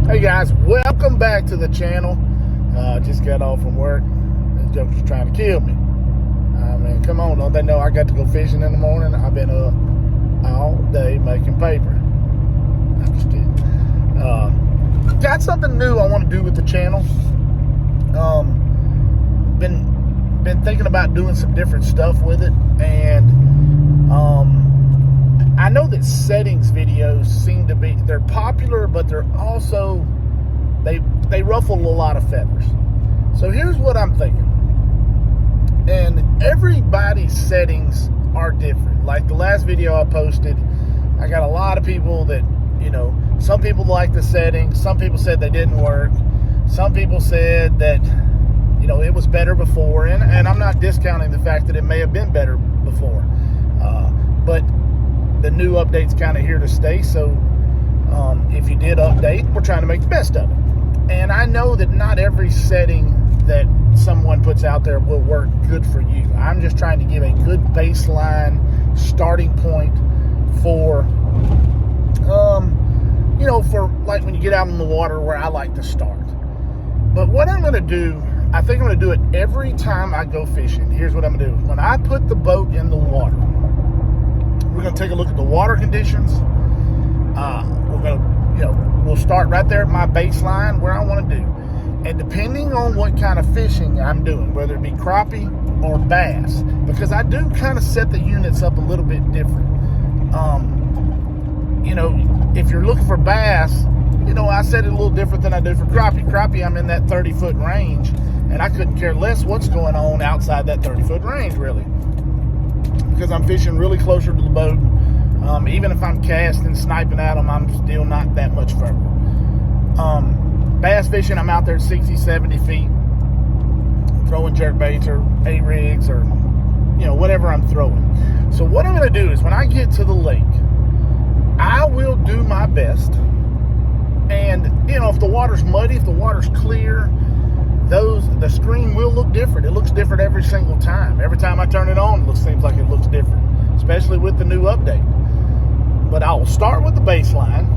Hey guys, welcome back to the channel. Just got off from work. This joker's trying to kill me. I mean, come on, don't they know I got to go fishing in the morning? I've been up all day making paper. I'm just kidding. Got something new I want to do with the channel. Been thinking about doing some different stuff with it, and I know that settings videos seem to be, they're popular, but they're also, they ruffle a lot of feathers. So here's what I'm thinking. And everybody's settings are different. Like the last video I posted, I got a lot of people that, you know, some people like the settings, some people said they didn't work, some people said that, you know, it was better before, and I'm not discounting the fact that it may have been better before, but the new update's kind of here to stay. So if you did update, we're trying to make the best of it. And I know that not every setting that someone puts out there will work good for you. I'm just trying to give a good baseline starting point for you know, for like when you get out in the water, where I like to start. But what I'm going to do, I think I'm going to do it every time I go fishing. Here's what I'm going to do. When I put the boat in the water, we're going to take a look at the water conditions. We're going to, you know, we'll start right there at my baseline where I want to do. And depending on what kind of fishing I'm doing, whether it be crappie or bass, because I do kind of set the units up a little bit different. You know, if you're looking for bass, you know, I set it a little different than I do for crappie. Crappie, I'm in that 30-foot range, and I couldn't care less what's going on outside that 30-foot range, really, because I'm fishing really closer to the boat. Even if I'm casting, sniping at them, I'm still not that much further. Bass fishing, I'm out there at 60, 70 feet, throwing jerk baits or A-rigs or, you know, whatever I'm throwing. So what I'm going to do is when I get to the lake, I will do my best. And, you know, if the water's muddy, if the water's clear, the screen will look different. It looks different every single time. Every time I turn it on, it seems like it looks different, especially with the new update. But I will start with the baseline,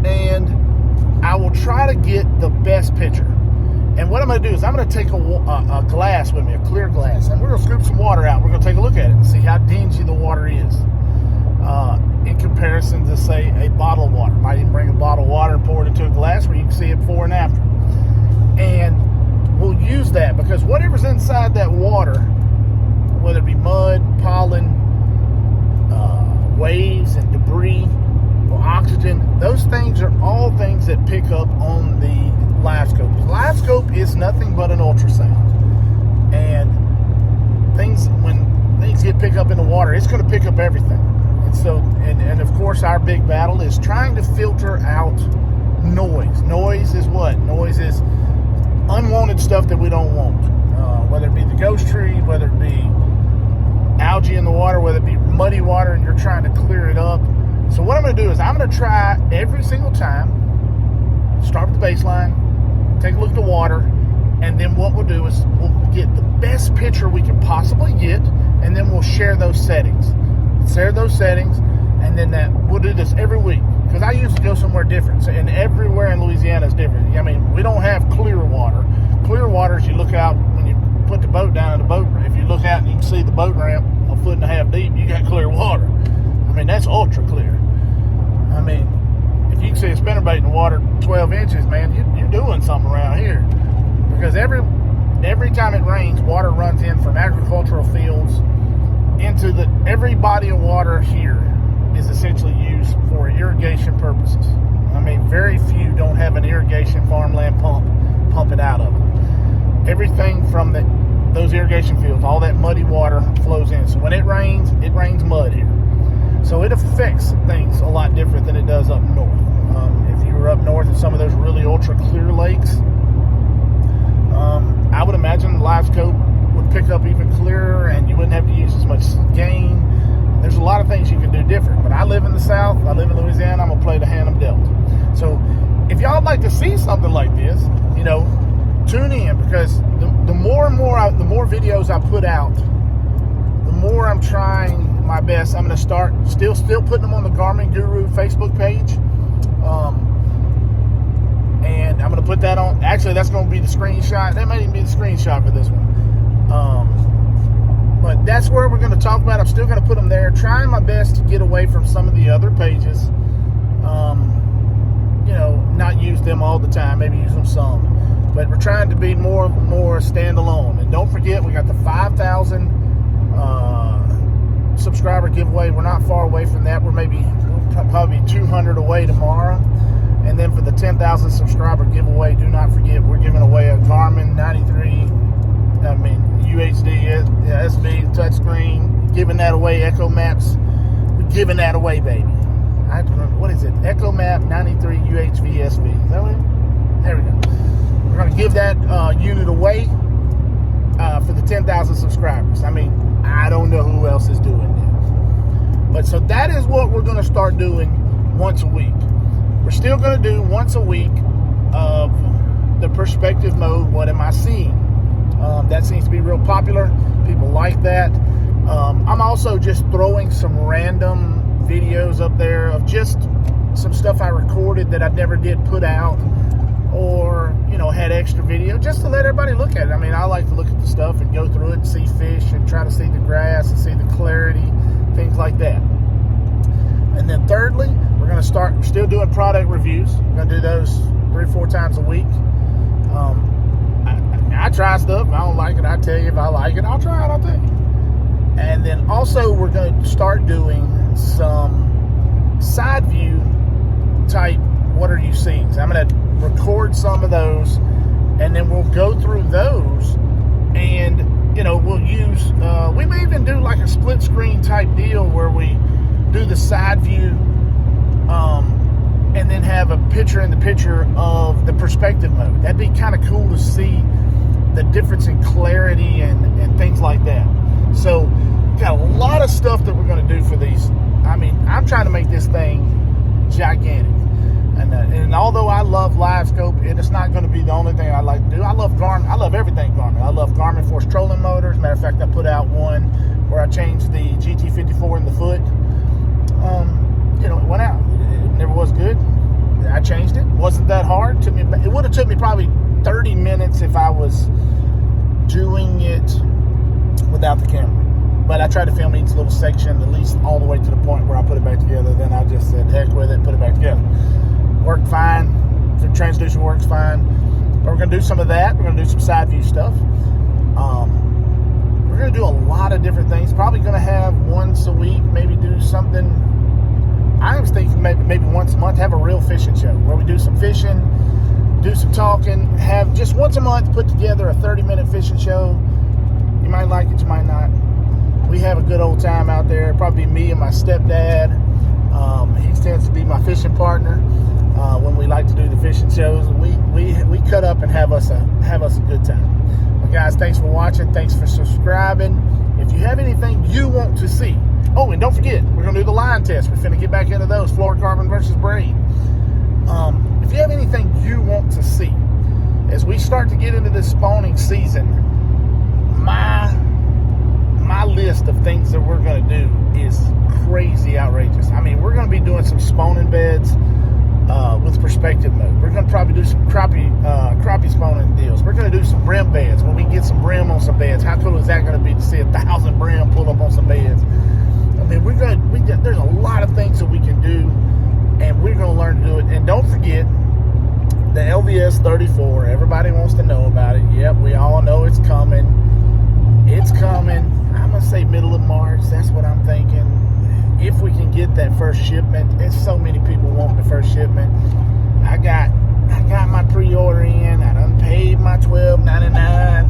and I will try to get the best picture. And what I'm going to do is I'm going to take a glass with me, a clear glass, and we're going to scoop some water out. We're going to take a look at it and see how dingy the water is in comparison to, say, a bottle of water. Might even bring a bottle of water and pour it into a glass where you can see it before and after. And we'll use that because whatever's inside that water, whether it be mud, pollen, waves and debris, or oxygen, those things are all things that pick up on the live scope. The live scope is nothing but an ultrasound. And when things get picked up in the water, it's going to pick up everything. And so, and of course, our big battle is trying to filter out noise. Noise is what? Noise is unwanted stuff that we don't want. Whether it be the ghost tree, whether it be algae in the water, whether it be muddy water and you're trying to clear it up. So what I'm going to do is I'm going to try every single time, start with the baseline, take a look at the water, and then what we'll do is we'll get the best picture we can possibly get, and then we'll share those settings. And then we'll do this every week, because I usually go somewhere different, and everywhere in Louisiana is different. I mean, we don't have clear water. Clear water is you look out when you put the boat down in the boat. If you look out and you can see the boat ramp a foot and a half deep, you got clear water. I mean, that's ultra clear. I mean, if you can see a spinnerbait in the water 12 inches, man, you're doing something around here. Because every time it rains, water runs in from agricultural fields into every body of water here is essentially used for irrigation purposes. I mean, very few don't have an irrigation farmland pump it out of it. Everything from those irrigation fields, all that muddy water flows in. So when it rains mud here. So it affects things a lot different than it does up north. If you were up north in some of those really ultra clear lakes, I would imagine the live scope would pick up even clearer and you wouldn't have to use as much gain. There's a lot of things you can do different. But I live in the South, I live in Louisiana, I'm going to play the hand I'm dealt. So if y'all would like to see something like this, you know, tune in, because the more videos I put out, the more I'm trying my best. I'm going to start still putting them on the Garmin Guru Facebook page. Actually, that's going to be the screenshot. That might even be the screenshot for this one. But that's where we're going to talk about. I'm still going to put them there. Trying my best to get away from some of the other pages. You know, not use them all the time. Maybe use them some. But we're trying to be more standalone. And don't forget, we got the 5,000 subscriber giveaway. We're not far away from that. We're probably 200 away tomorrow. And then for the 10,000 subscriber giveaway, do not forget, we're giving away a Garmin UHD SB touchscreen. Giving that away. Echo Maps. We're giving that away, baby. I have to remember, what is it? Echo Map 93 UHV SV. Is that what? There we go. We're going to give that unit away for the 10,000 subscribers. I mean, I don't know who else is doing that. But so that is what we're going to start doing once a week. We're still going to do once a week of the perspective mode. What am I seeing? That seems to be real popular. People like that. I'm also just throwing some random videos up there of just some stuff I recorded that I never did put out, or, you know, had extra video just to let everybody look at it. I mean, I like to look at the stuff and go through it and see fish and try to see the grass and see the clarity, things like that. And then thirdly, we're still doing product reviews. We're going to do those 3 or 4 times a week. I try stuff. If I don't like it, I tell you. If I like it, I'll try it, I'll tell you. And then also we're going to start doing some side view type what are you seeing. So I'm going to record some of those, and then we'll go through those, and, you know, we'll use, we may even do like a split screen type deal where we do the side view and then have a picture in the picture of the perspective mode. That'd be kind of cool to see the difference in clarity and things like that. So got a lot of stuff that we're going to do for these. I mean, I'm trying to make this thing gigantic. And although I love LiveScope, it's not going to be the only thing I like to do. I love Garmin. I love everything Garmin. I love Garmin Force trolling motors. Matter of fact, I put out one where I changed the GT54 in the foot. You know, it went out. It never was good. I changed it. Wasn't that hard. It would have took me probably 30 minutes if I was doing it without the camera. But I tried to film each little section, at least all the way to the point where I put it back together. Then I just said, heck with it, put it back together. Worked fine. The transducer works fine. But we're going to do some of that. We're going to do some side view stuff. We're going to do a lot of different things. Probably going to have once a week, maybe do something. I was thinking maybe once a month, have a real fishing show where we do some fishing, do some talking, have just once a month put together a 30-minute fishing show. You might like it, you might not. We have a good old time out there. Probably me and my stepdad. He tends to be my fishing partner when we like to do the fishing shows. We cut up and have us a good time. Well, guys, thanks for watching. Thanks for subscribing. If you have anything you want to see, oh, and don't forget, we're gonna do the line test. We're finna get back into those fluorocarbon versus braid. If you have anything you want to see, as we start to get into this spawning season, my list of things that we're going to do is crazy outrageous. I mean, we're going to be doing some spawning beds with perspective mode. We're going to probably do some crappie spawning deals. We're going to do some brim beds when we get some brim on some beds. How cool is that going to be to see 1,000 brim pull up on some beds? I mean, there's a lot of things that we can do, and we're going to learn to do it. And don't forget the LVS 34. Everybody wants to know about it. Yep, we all know it's coming. It's coming. I'm going to say middle of March. That's what I'm thinking. If we can get that first shipment. There's so many people wanting the first shipment. I got my pre-order in. I done paid my $12.99.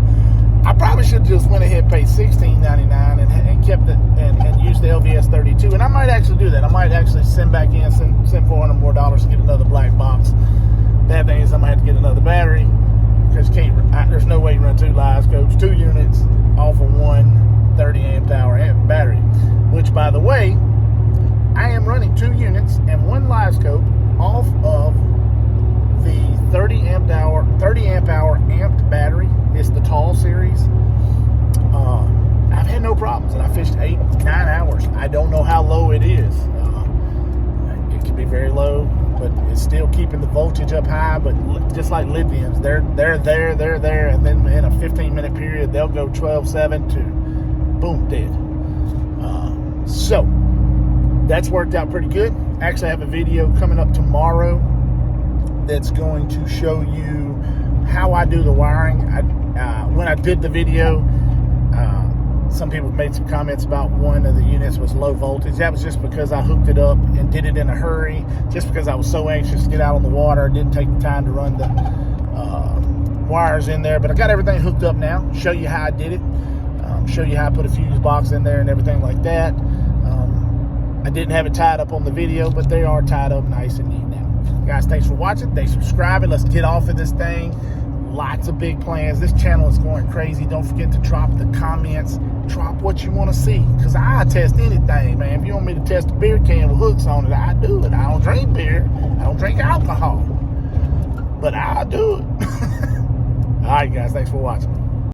I probably should have just went ahead and paid $16.99 and kept it and used the LVS 32. And I might actually do that. I might actually send back in, send $400 more to get another black box. Bad thing is I might have to get another battery, because there's no way to run 2 LiveScopes, 2 units off of one 30 amp hour battery, which, by the way, I am running 2 units and 1 LiveScope off of the 30 amp hour amped battery. It's the tall series. I've had no problems, and I fished 8-9 hours. I don't know how low it is. It can be very low, but it's still keeping the voltage up high, but just like lithiums, they're there, and then in a 15-minute period, they'll go 12.7 to boom, dead. So that's worked out pretty good. Actually, I have a video coming up tomorrow that's going to show you how I do the wiring. When I did the video, some people made some comments about one of the units was low voltage. That was just because I hooked it up and did it in a hurry, just because I was so anxious to get out on the water. I didn't take the time to run the wires in there, but I got everything hooked up now. Show you how I did it. Show you how I put a fuse box in there and everything like that. I didn't have it tied up on the video, but they are tied up nice and neat now. Guys, thanks for watching. Thanks for subscribing. Let's get off of this thing. Lots of big plans. This channel is going crazy. Don't forget to drop the comments. Drop what you want to see, because I test anything, man. If you want me to test a beer can with hooks on it, I do it. I don't drink beer. I don't drink alcohol, but I'll do it. All right, guys. Thanks for watching.